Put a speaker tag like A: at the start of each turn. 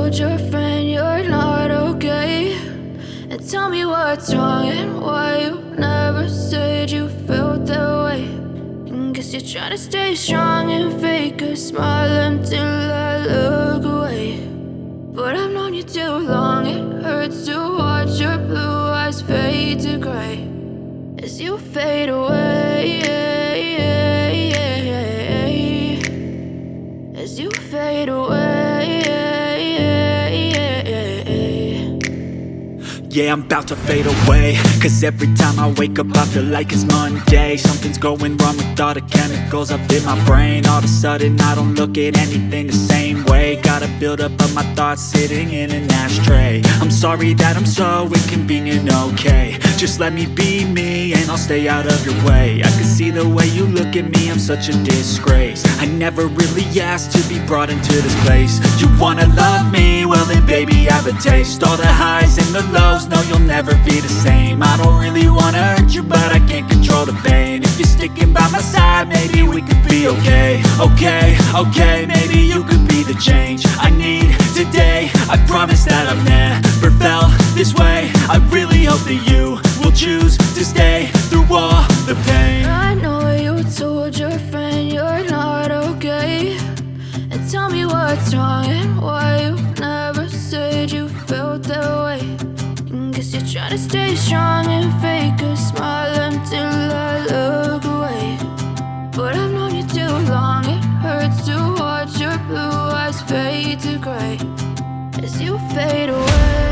A: told your friend you're not okay, and tell me what's wrong and why you never said you felt that way. And guess you're trying to stay strong and fake a smile until I look away. But I've known you too long, it hurts to watch your blue eyes fade to gray as you fade away, as you fade away.
B: Yeah, I'm about to fade away, cause every time I wake up I feel like it's Monday. Something's going wrong with all the chemicals up in my brain. All of a sudden I don't look at anything the same way. Gotta build up of my thoughts sitting in an ashtray. I'm sorry that I'm so inconvenient, okay. Just let me be me and I'll stay out of your way. I can see the way you look at me, I'm such a disgrace. I never really asked to be brought into this place. You wanna love me? Well then baby have a taste. All the highs and the lows, no, you'll never be the same. I don't really wanna hurt you, but I can't control the pain. If you're sticking by my side, maybe we could be okay. Okay, maybe you could be the change I need today. I promise that I've never felt this way. I really hope that you will choose to stay through all the pain.
A: I know you told your friend you're not okay, and tell me what's wrong and why you never said you felt that way. Guess you're trying to stay strong and fake a smile until I look away. But I've known you too long, it hurts to watch your blue eyes fade to gray as you fade away.